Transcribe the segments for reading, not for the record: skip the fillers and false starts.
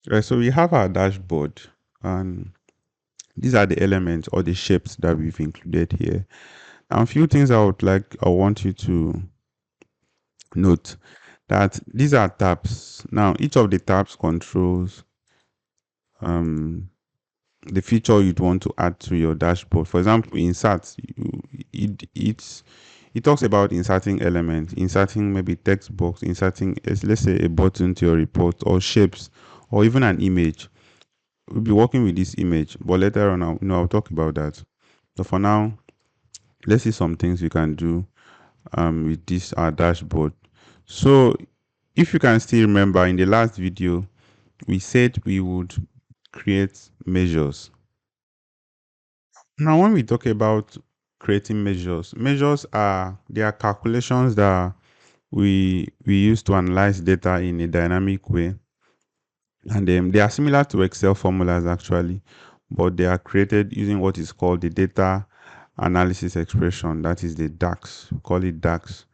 Right, so we have our dashboard, and these are the elements or the shapes that we've included here. And a few things I want you to note that these are tabs. Now, each of the tabs controls um, the feature you'd want to add to your dashboard. For example, insert, it talks about inserting elements, inserting maybe text box, inserting let's say a button to your report, or shapes, or even an image. We'll be working with this image, but later on, I'll talk about that. So for now, let's see some things we can do with this our dashboard. So if you can still remember, in the last video, we said we would create measures. Now, when we talk about creating measures, they are calculations that we use to analyze data in a dynamic way, and they are similar to Excel formulas actually, but they are created using what is called the data analysis expression. That is the DAX. We call it DAX,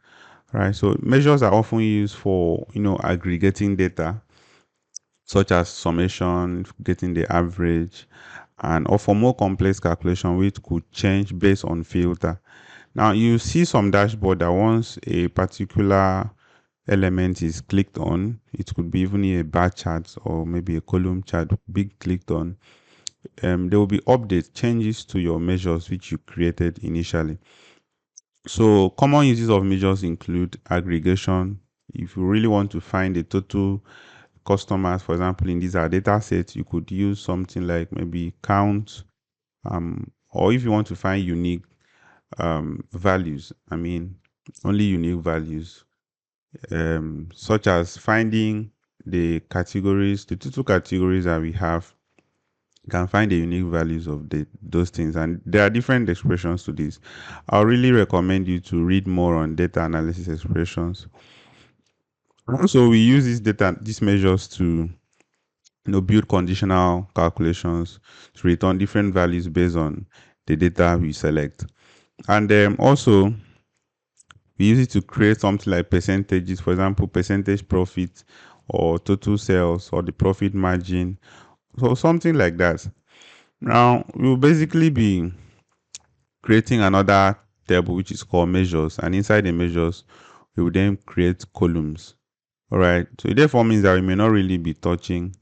right? So measures are often used for aggregating data, such as summation, getting the average, and or for more complex calculation which could change based on filter. Now you see some dashboard that once a particular element is clicked on, it could be even a bar chart or maybe a column chart big clicked on, there will be updates, changes to your measures which you created initially. So common uses of measures include aggregation. If you really want to find the total customers, for example, in these are data sets, you could use something like maybe count, or if you want to find unique values, I mean, only unique values, such as finding the categories, the total categories that we have. You can find the unique values of those things, and there are different expressions to this. I'll really recommend you to read more on data analysis expressions. Also, we use these measures to build conditional calculations to return different values based on the data we select. And also, we use it to create something like percentages, for example, percentage profit or total sales or the profit margin. So something like that. Now, we'll basically be creating another table which is called measures, and inside the measures, we will then create columns. All right. So it therefore means that we may not really be touching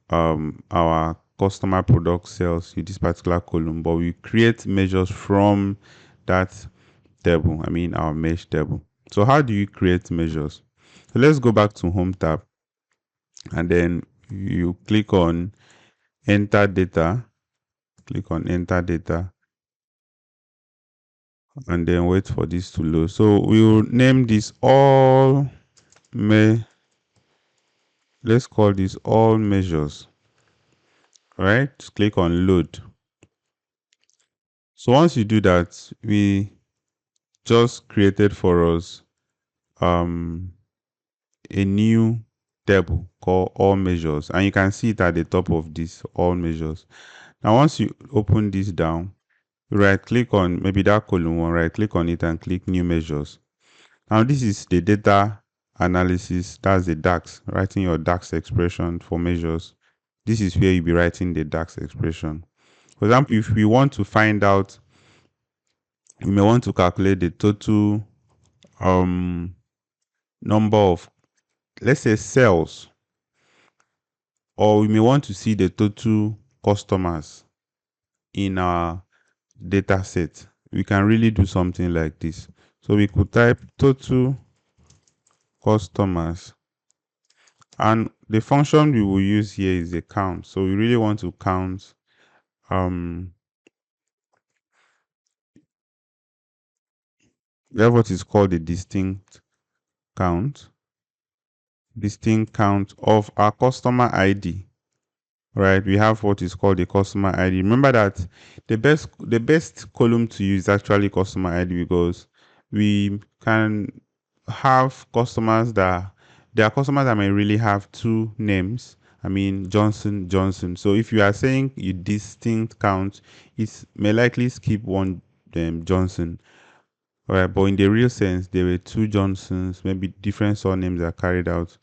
our customer product sales with this particular column, but we create measures from that table. I mean our mesh table. So how do you create measures? So let's go back to home tab, and then you click on enter data, click on enter data, and then wait for this to load. So we will name this all me let's call this all measures. All right, click on load. So once you do that, we just created for us um a new table called all measures, and you can see it at the top of this all measures. Now once you open this down, right click on maybe that column one, right click on it and click new measures. Now this is the data analysis, that's the DAX, writing your DAX expression for measures. This is where you'll be writing the DAX expression. For example, if we want to find out, we may want to calculate the total number of, let's say, sales, or we may want to see the total customers in our data set. We can really do something like this. So we could type total customers, and the function we will use here is a count. So we really want to count we have what is called a distinct count of our customer ID. Right, we have what is called a customer ID. Remember that the best column to use is actually customer ID, because we can have customers that there are customers that may really have two names. I mean Johnson. So if you are saying you distinct count, it may likely skip one Johnson. All right, but in the real sense, there were two Johnsons, maybe different surnames are carried out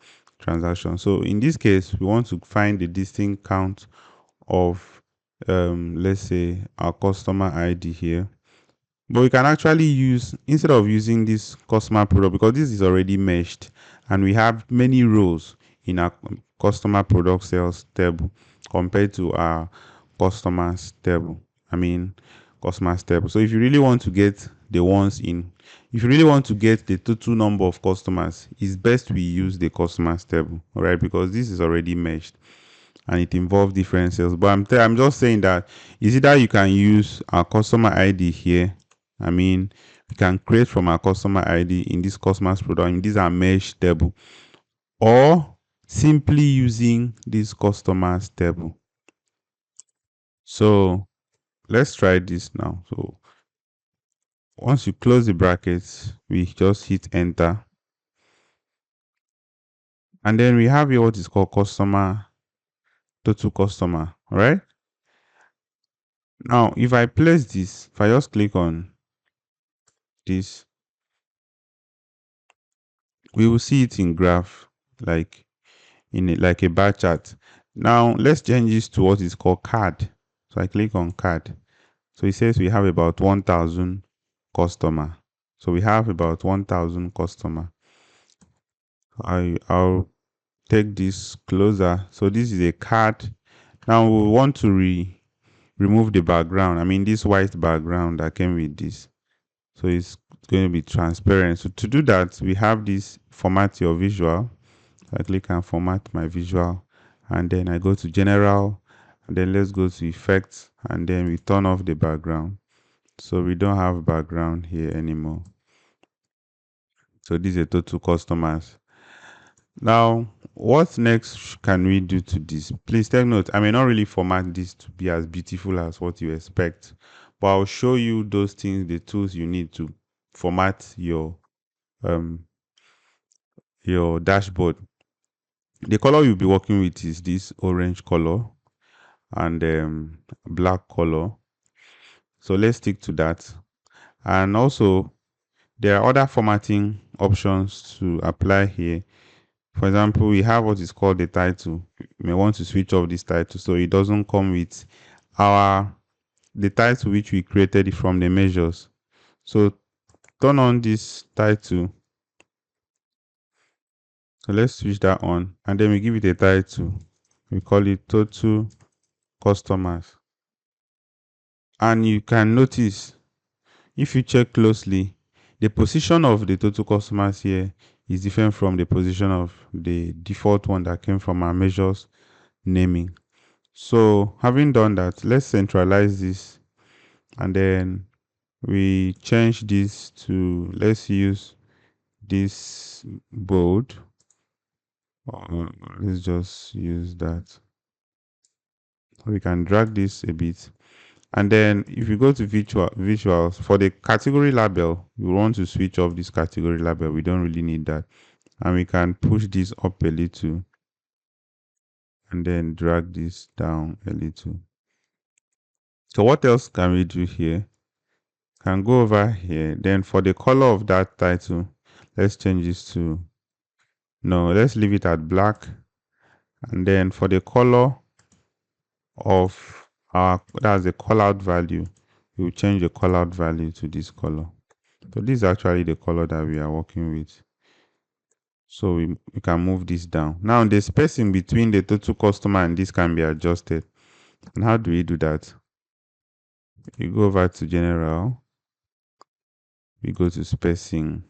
transaction. So in this case, we want to find the distinct count of let's say our customer ID here. But we can actually use, instead of using this customer product, because this is already meshed and we have many rows in our customer product sales table compared to our customers table. Customers table. So if you really want to get the ones in, if you really want to get the total number of customers, it's best we use the customers table, all right? Because this is already meshed and it involves different sales. But I'm just saying that is either you can use our customer ID here. We can create from our customer ID in this customers product, in this our mesh table, or simply using this customers table. So let's try this now. So once you close the brackets, we just hit enter. And then we have here what is called customer, total customer, all right? Now, if I place this, if I just click on this, we will see it in graph, like like a bar chart. Now let's change this to what is called card. So I click on card. So it says we have about 1,000 customer. So we have about 1,000 customer. I'll take this closer. So this is a card. Now we want to remove the background. This white background that came with this. So it's going to be transparent. So to do that, we have this format your visual. I click and format my visual, and then I go to general, and then let's go to effects, and then we turn off the background. So we don't have background here anymore. So these are total customers. Now, what next can we do to this? Please take note, I may not really format this to be as beautiful as what you expect, but I'll show you those things, the tools you need to format your dashboard. The color you'll be working with is this orange color and black color. So let's stick to that. And also, there are other formatting options to apply here. For example, we have what is called the title. You may want to switch off this title so it doesn't come with the title which we created from the measures. So turn on this title. So let's switch that on, and then we give it a title. We call it total customers. And you can notice, if you check closely, the position of the total customers here is different from the position of the default one that came from our measures naming. So having done that, let's centralize this, and then we change this to, let's use this bold. Let's just use that. We can drag this a bit. And then if you go to visuals, for the category label, you want to switch off this category label. We don't really need that. And we can push this up a little and then drag this down a little. So what else can we do here? Can go over here. Then for the color of that title, let's change this to, no, let's leave it at black. And then for the color of that's the call out value, we will change the call out value to this color. So this is actually the color that we are working with. So we can move this down. Now the spacing between the total customer and this can be adjusted. And how do we do that? We go over to general. We go to spacing.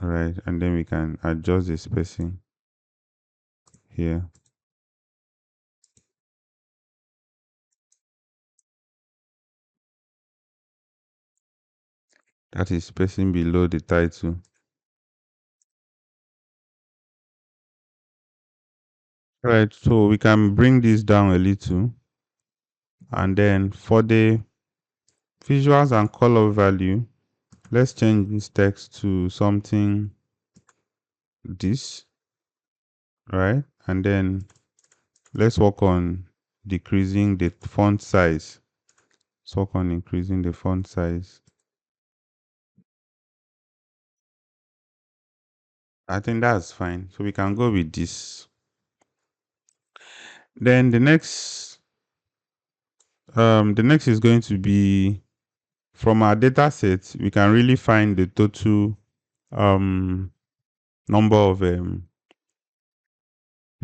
All right, and then we can adjust the spacing here. That is spacing below the title. All right, so we can bring this down a little. And then for the visuals and color value, let's change this text to something this, right? And then let's work on decreasing the font size. Let's work on increasing the font size. I think that's fine. So we can go with this. Then the next is going to be from our data set, we can really find the total um number of the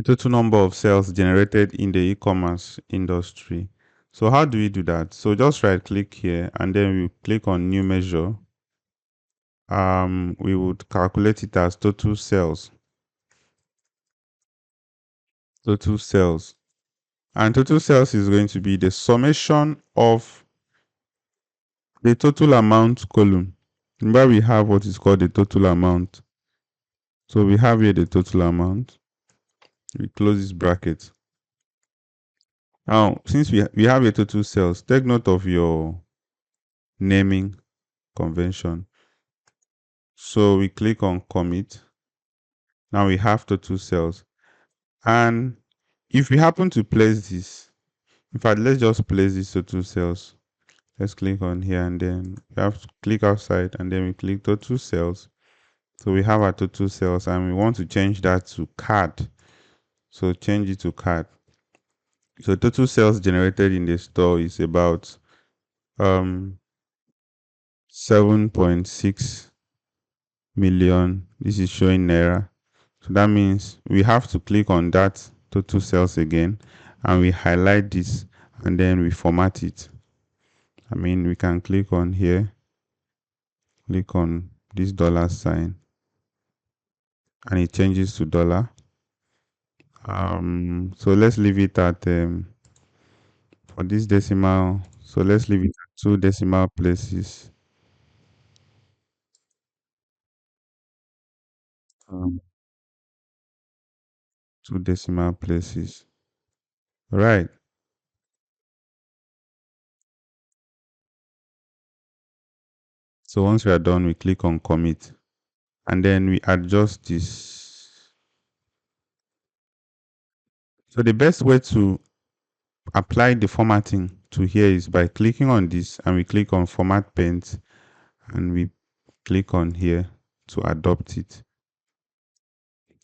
total number of sales generated in the e-commerce industry. So how do we do that? So just right click here and then we click on new measure. We would calculate it as total sales. Total sales. And total sales is going to be the summation of the total amount column. Remember we have what is called the total amount. So we have here the total amount. We close this bracket. Now, since we have a total sales, take note of your naming convention. So we click on commit. Now we have total sales. And if we happen to place this, in fact, let's just place this total sales. Let's click on here and then we have to click outside and then we click total sales. So we have our total sales and we want to change that to card. So change it to card. So total sales generated in the store is about 7.6 million. This is showing naira. So that means we have to click on that total sales again and we highlight this and then we format it. I mean, we can click on here, click on this dollar sign and it changes to dollar. So let's leave it at for this decimal. So let's leave it at 2 decimal places. 2 decimal places. All right. So once we are done, we click on commit and then we adjust this. So the best way to apply the formatting to here is by clicking on this and we click on format paint and we click on here to adopt it.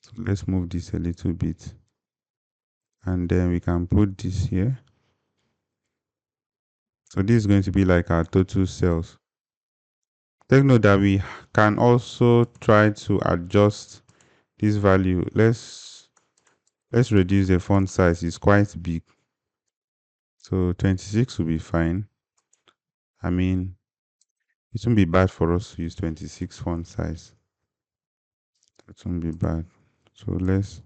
So let's move this a little bit and then we can put this here. So this is going to be like our total sales. Take note that we can also try to adjust this value. Let's reduce the font size. It's quite big. So 26 will be fine. I mean, it won't be bad for us to use 26 font size. It won't be bad. So let's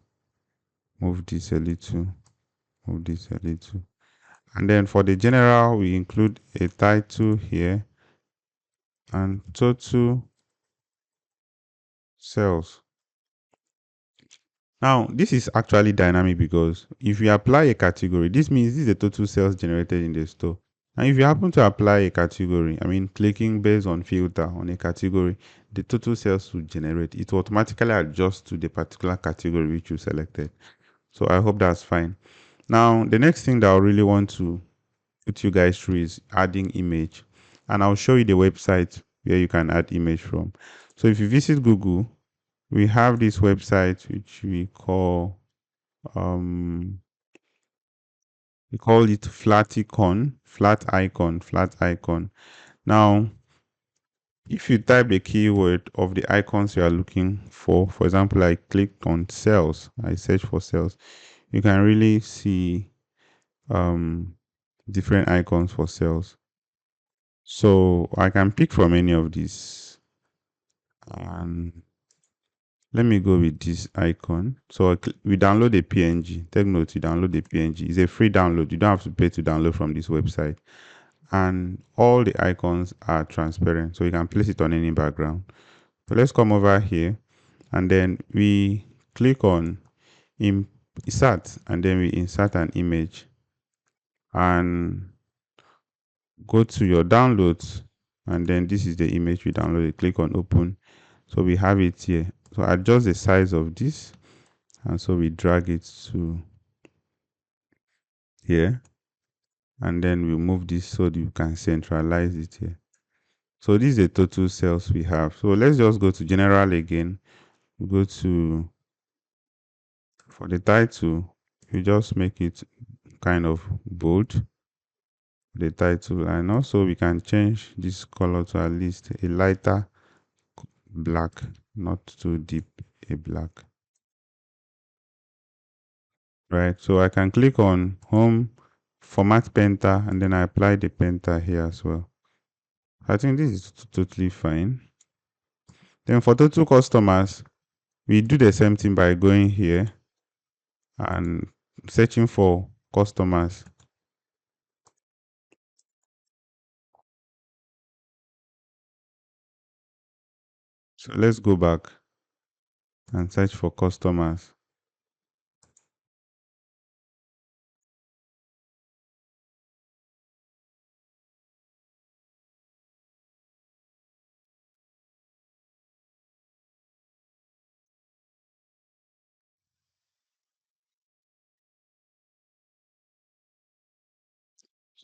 move this a little. Move this a little. And then for the general, we include a title here and total sales. Now, this is actually dynamic because if you apply a category, this means this is the total sales generated in the store. And if you happen to apply a category, I mean, clicking based on filter on a category, the total sales will generate. It will automatically adjust to the particular category which you selected. So I hope that's fine. Now, the next thing that I really want to put you guys through is adding image. And I'll show you the website where you can add image from. So if you visit Google, we have this website which we call it Flaticon, flat icon. Now, if you type the keyword of the icons you are looking for example, I clicked on sales, I search for sales, you can really see different icons for sales. So I can pick from any of these and let me go with this icon. So we download the PNG. Take note, you download the PNG. It's a free download. You don't have to pay to download from this website. And all the icons are transparent. So you can place it on any background. So let's come over here and then we click on insert and then we insert an image and go to your downloads and then this is the image we downloaded. Click on open. So we have it here. So adjust the size of this and so we drag it to here and then we move this so that you can centralize it here. So this is the total sales we have. So let's just go to general again. we go to, for the title, we just make it kind of bold, the title, and also we can change this color to at least a lighter black, not too deep a black. Right, so I can click on home, format Penta, and then I apply the Penta here as well. I think this is totally fine. Then for total customers, we do the same thing by going here and searching for customers. So let's go back and search for customers.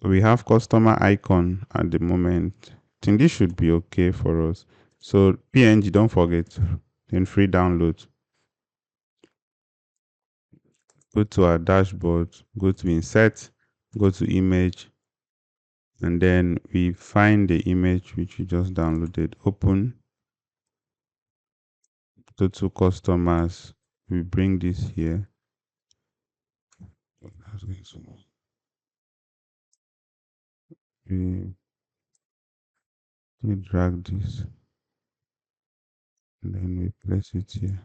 So we have customer icon at the moment. I think this should be okay for us. So PNG, don't forget, then free download. Go to our dashboard, go to insert, go to image, and then we find the image which we just downloaded. Open, total customers. We bring this here. We drag this and then we place it here.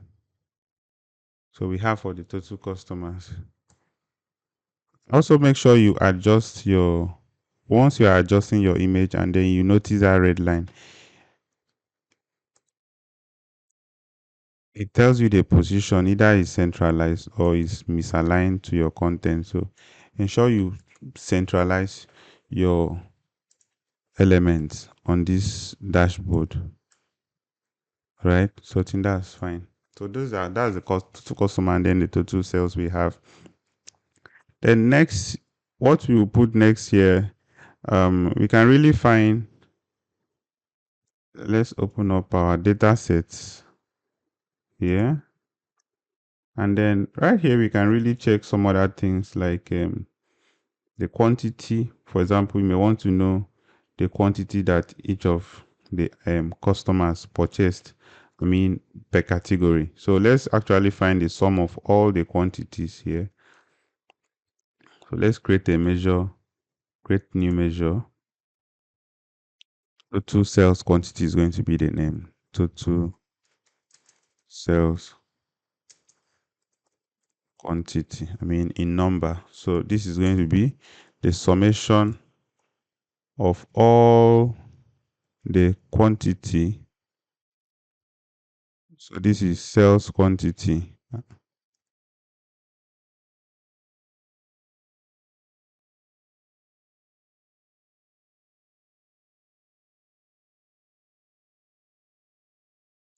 So we have for the total customers. Also make sure you adjust your, once you are adjusting your image and then you notice that red line, it tells you the position either is centralized or is misaligned to your content. So ensure you centralize your elements on this dashboard, right? So I think that's fine. So that's the total customer and then the total sales we have. Then next, what we will put next here, we can really find, let's open up our data sets here. And then right here, we can really check some other things like the quantity. For example, you may want to know the quantity that each of the customers purchased, per category. So let's actually find the sum of all the quantities here. So let's create a measure, create new measure. Total sales quantity is going to be the name. Total sales quantity, in number. So this is going to be the summation of all the quantity. So this is sales quantity.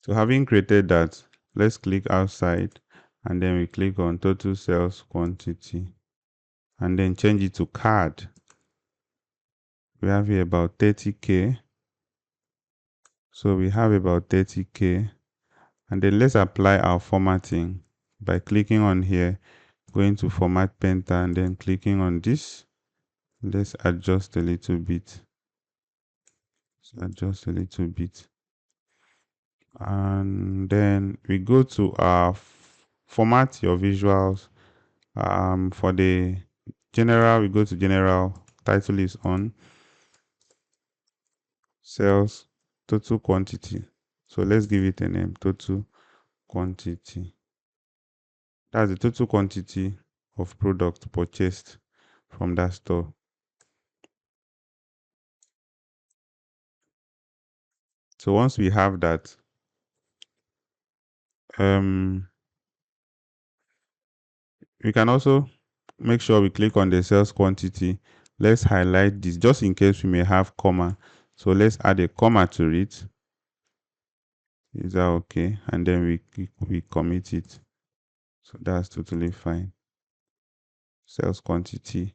So having created that, let's click outside and then we click on total sales quantity and then change it to card. We have here about 30K. So we have about 30K. And then let's apply our formatting by clicking on here, going to format Penta and then clicking on this. Let's adjust a little bit. And then we go to our format your visuals. For the general, we go to general, title is on, sales, total quantity. So let's give it a name, total quantity. That's the total quantity of product purchased from that store. So once we have that, we can also make sure we click on the sales quantity. Let's highlight this just in case we may have comma. So let's add a comma to it. Is that okay? And then we commit it. So that's totally fine. Sales quantity.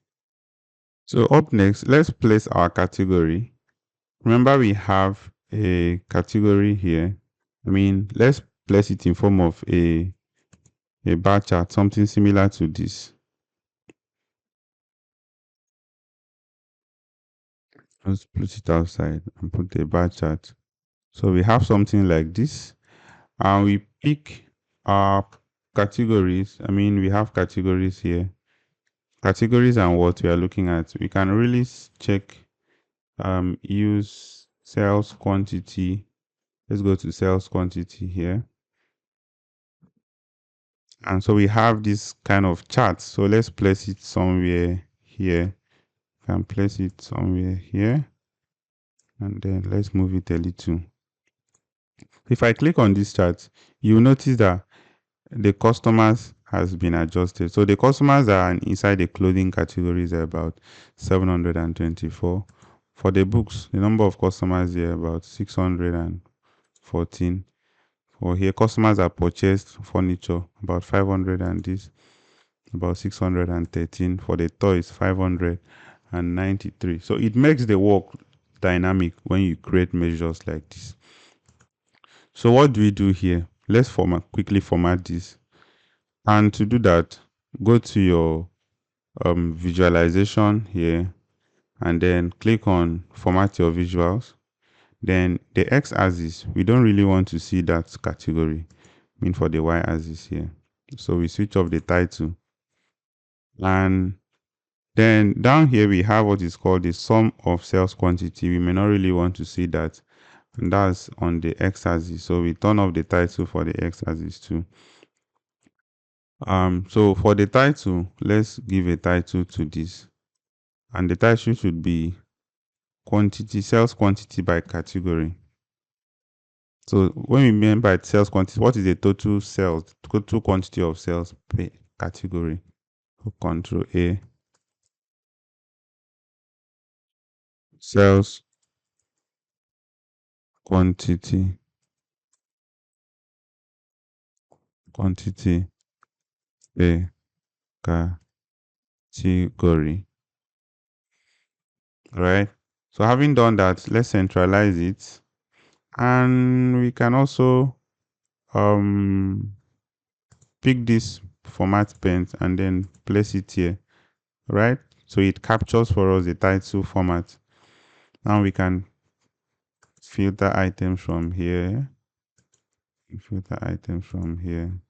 So up next, let's place our category. Remember we have a category here. Let's place it in form of a bar chart, something similar to this. Let's put it outside and put a bar chart. So we have something like this, and we pick our categories. I mean, we have categories here. Categories and what we are looking at. We can really check, use sales quantity. Let's go to sales quantity here. And so we have this kind of chart. So let's place it somewhere here. Can place it somewhere here. And then let's move it a little. If I click on this chart, you will notice that the customers has been adjusted. So the customers that are inside the clothing categories are about 724. For the books, the number of customers here about 614. For here, customers that purchased furniture about 500, and this about 613. For the toys, 593. So it makes the work dynamic when you create measures like this. So what do we do here? Let's quickly format this. And to do that, go to your visualization here, and then click on format your visuals. Then the x-axis, we don't really want to see that category. I mean, for the y-axis here. So we switch off the title. And then down here we have what is called the sum of sales quantity. We may not really want to see that. And that's on the x-axis. So we turn off the title for the x-axis too. So for the title, let's give a title to this. And the title should be quantity, sales quantity by category. So when we mean by sales quantity, what is the total sales, total quantity of sales per category? So Control A, sales quantity, quantity per category. Right. So having done that, let's centralize it, and we can also pick this format paint and then place it here, right? So it captures for us the title format. Now we can filter items from here. Filter items from here.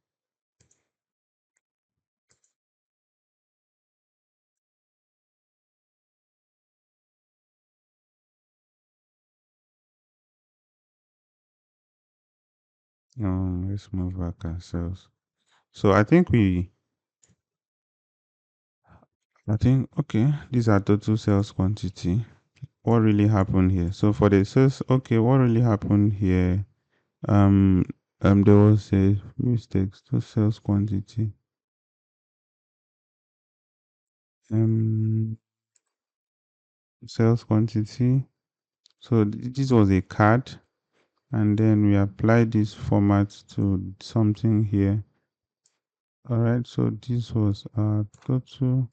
Let's move back ourselves. So I think okay, these are total sales quantity. What really happened here? So for the sales, okay, what really happened here? There was a mistake. So sales quantity. Sales quantity. So this was a card, and then we applied this format to something here. All right, so this was total.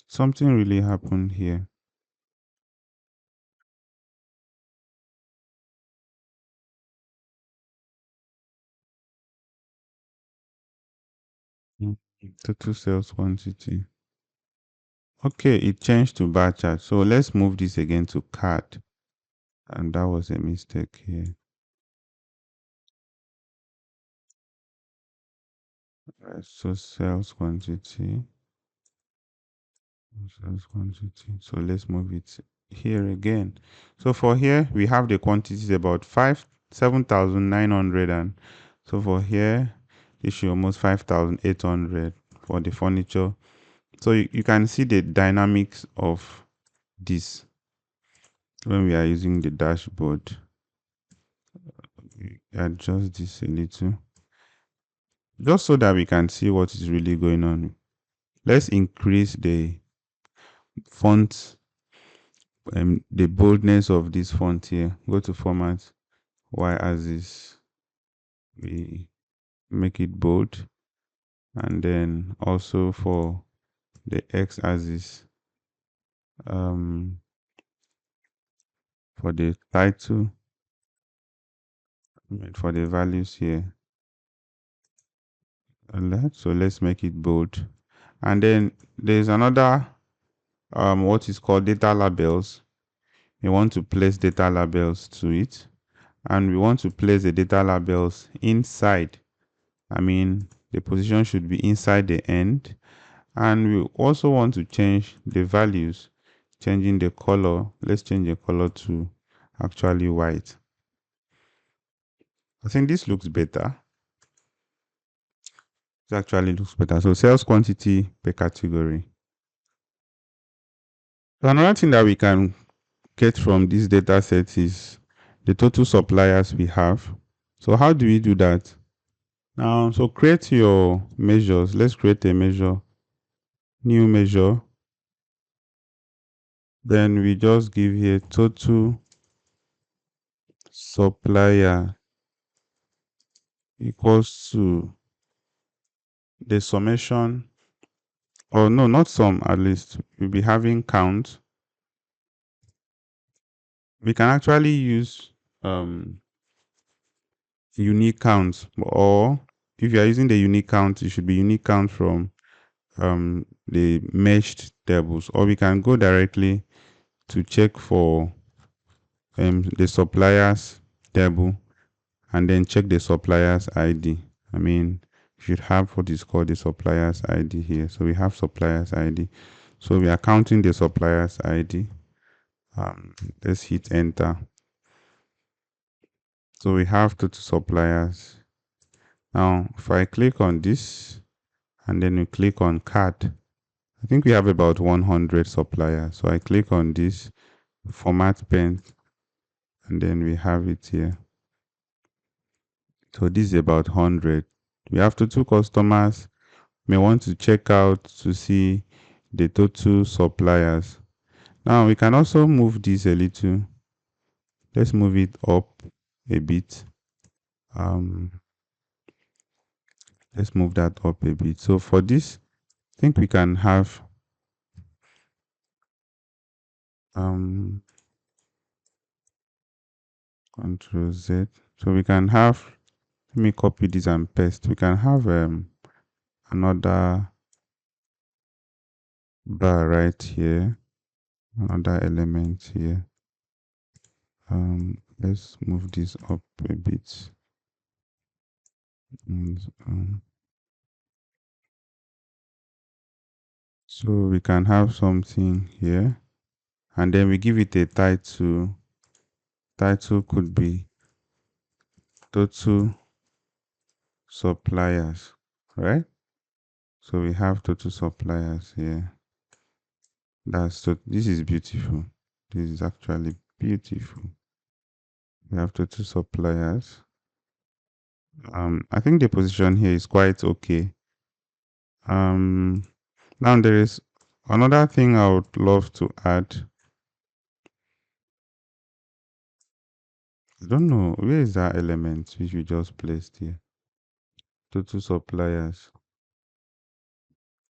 Something really happened here. Total sales quantity. Okay, it changed to bar chart. So let's move this again to card. And that was a mistake here. So sales quantity. Sales quantity. So let's move it here again. So for here, we have the quantities about 7,900, and so for here, it should almost 5,800 for the furniture. So you can see the dynamics of this when we are using the dashboard. Adjust this a little, just so that we can see what is really going on. Let's increase the font, the boldness of this font here. Go to format, y-axis, we make it bold, and then also for the x-axis, for the title, Wait for the values here. Alert. So let's make it bold. And then there's another what is called data labels. We want to place data labels to it, and we want to place the data labels inside. I mean, the position should be inside the end, and we also want to change the values, changing the color. Let's change the color to actually white. I think this looks better. It actually looks better. So sales quantity per category. So another thing that we can get from this data set is the total suppliers we have. So how do we do that? Now, so create your measures. Let's create a measure, new measure. Then we just give here total supplier equals to the summation, or no, not sum, at least we'll be having count. We can actually use unique count, or if you are using the unique count, it should be unique count from the meshed tables, or we can go directly to check for the suppliers table and then check the suppliers ID. I mean, you should have what is called the suppliers ID here. So we have suppliers ID. So we are counting the suppliers ID. Let's hit enter. So we have total suppliers. Now, if I click on this and then we click on card, I think we have about 100 suppliers. So I click on this, format pen, and then we have it here. So this is about 100. We have total customers. May want to check out to see the total suppliers. Now we can also move this a little. Let's move it up a bit. Let's move that up a bit. So for this, I think we can have Control Z. So we can have, let me copy this and paste. We can have another bar right here, another element here. Let's move this up a bit. And, so we can have something here, and then we give it a title. Title could be total suppliers, right? So we have total suppliers here. This is beautiful. This is actually beautiful. We have total suppliers. I think the position here is quite okay. Now there is another thing I would love to add. I don't know, where is that element which we just placed here? Total suppliers.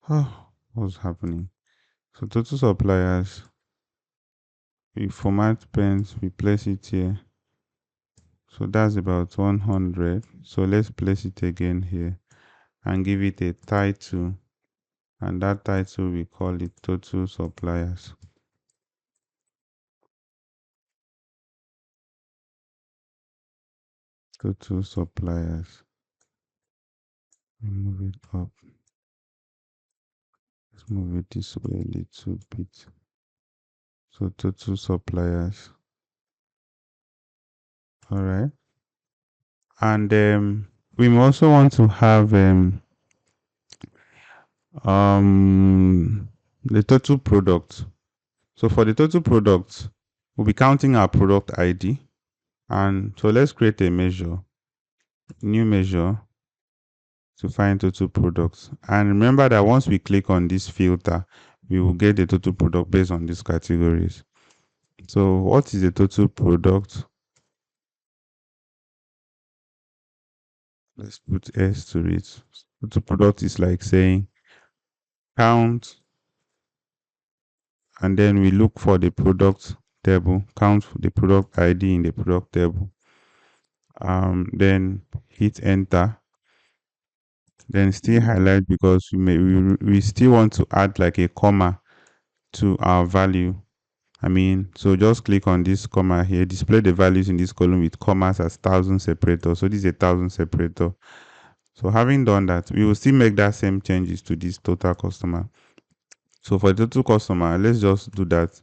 Oh, what's happening? So total suppliers, we format pens, we place it here. So that's about 100. So let's place it again here and give it a title. And that title, we call it total suppliers. Total suppliers. Move it up. Let's move it this way a little bit. So total suppliers. All right. And we also want to have the total product. So for the total product, we'll be counting our product ID. And so let's create a measure, new measure to find total products. And remember that once we click on this filter, we will get the total product based on these categories. So what is the total product? Let's put S to it. Total product is like saying count, and then we look for the product table, count for the product ID in the product table. Then hit enter, then still highlight because we still want to add like a comma to our value. So just click on this comma here, display the values in this column with commas as 1,000 separator. So this is 1,000 separator. So having done that, we will still make that same changes to this total customer. So for the total customer, let's just do that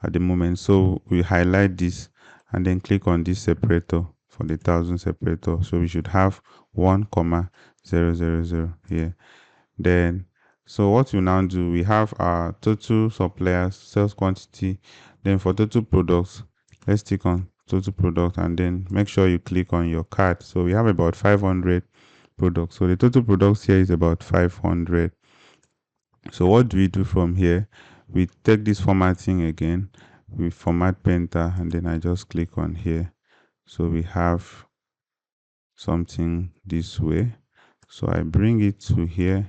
at the moment. So we highlight this and then click on this separator for the 1,000 separator. So we should have 1,000 here. Then, so what we now do, we have our total suppliers, sales quantity. Then for total products, let's click on total product and then make sure you click on your card. So we have about 500 products. So the total products here is about 500. So what do we do from here? We take this formatting again, we format Penta, and then I just click on here. So we have something this way. So I bring it to here,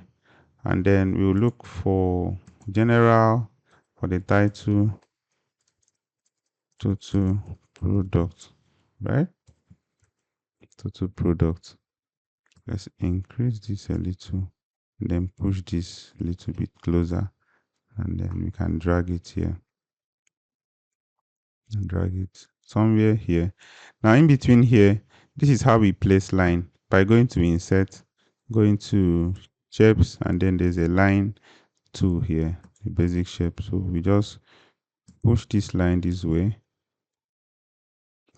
and then we'll look for general for the title, total product, right? Total product. Let's increase this a little, then push this a little bit closer, and then we can drag it here and drag it somewhere here. Now in between here, this is how we place line by going to insert, going to shapes, and then there's a line tool here, the basic shape. So we just push this line this way.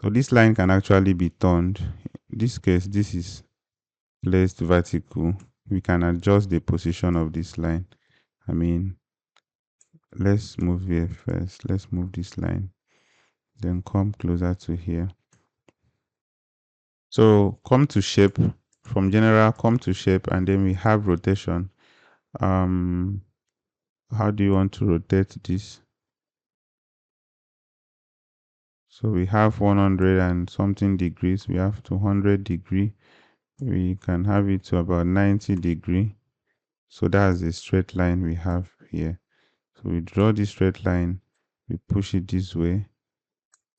So this line can actually be turned. In this case, this is placed vertical. We can adjust the position of this line. Let's move here first. Let's move this line, then come closer to here. So come to shape, from general, come to shape, and then we have rotation. How do you want to rotate this? So we have 100 and something degrees. We have 200 degree. We can have it to about 90 degree. So that's a straight line we have here. So we draw this straight line, we push it this way,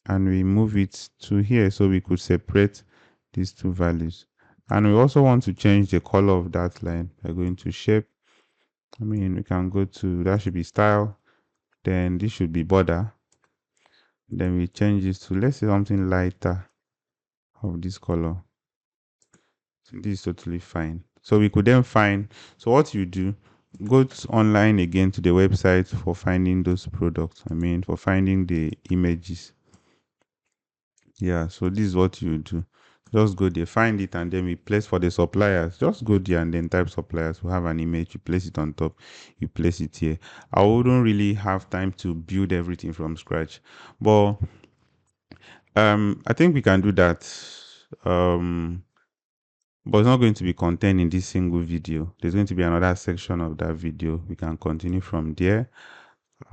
and we move it to here so we could separate these two values. And we also want to change the color of that line by going to shape. We can go to, that should be style, then this should be border. Then we change this to, let's say, something lighter of this color. So this is totally fine. So we could then find, so what you do, go online again to the website for finding those products. For finding the images. Yeah, so this is what you do. Just go there, find it, and then we place for the suppliers. Just go there and then type suppliers. We have an image, you place it on top, you place it here. I wouldn't really have time to build everything from scratch, but I think we can do that. But it's not going to be contained in this single video. There's going to be another section of that video. We can continue from there.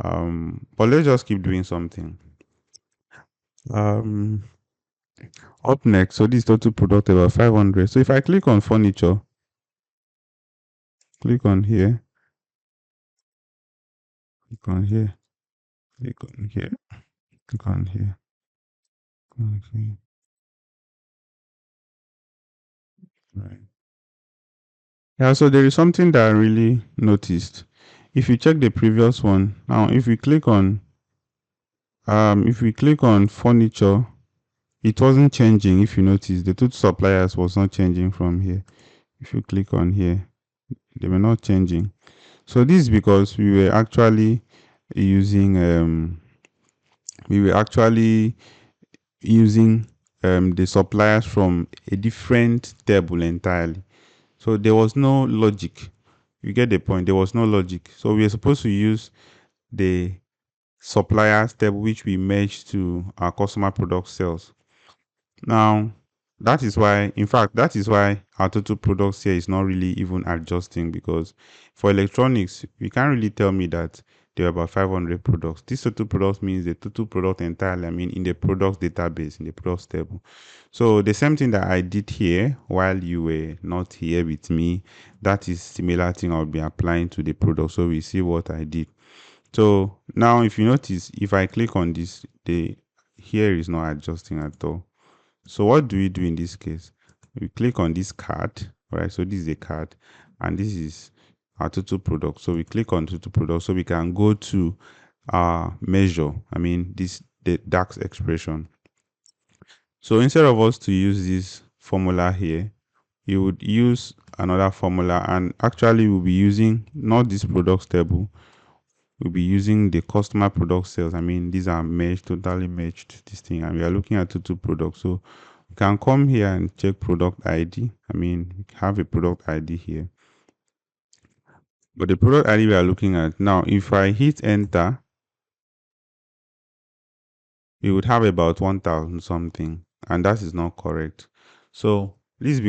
But let's just keep doing something. Up next, so this total product about 500. So if I click on furniture, click on here, click on here, click on here, click on here, okay, right. Yeah, so there is something that I really noticed. If you check the previous one, now if we click on furniture, it wasn't changing. If you notice, the total suppliers was not changing from here. If you click on here, they were not changing. So this is because we were actually using the suppliers from a different table entirely. So there was no logic. You get the point. There was no logic. So we are supposed to use the suppliers table which we merged to our customer product sales. Now, that is why our total products here is not really even adjusting, because for electronics, you can't really tell me that there are about 500 products. This total products means the total product entirely, in the products database, in the products table. So the same thing that I did here while you were not here with me, that is similar thing I'll be applying to the product. So we see what I did. So now if you notice, if I click on this, here is not adjusting at all. So what do we do in this case? We click on this card, right? So this is a card, and this is our total product. So we click on total product, so we can go to our measure. I mean, the DAX expression. So instead of us to use this formula here, you would use another formula, and actually we'll be using not this products table, we'll be using the customer product sales. I mean, these are merged, totally merged, this thing, and we are looking at total products. So you can come here and check product ID. I mean, we have a product ID here, but the product ID we are looking at now, if I hit enter, we would have about 1000 something, and that is not correct. So this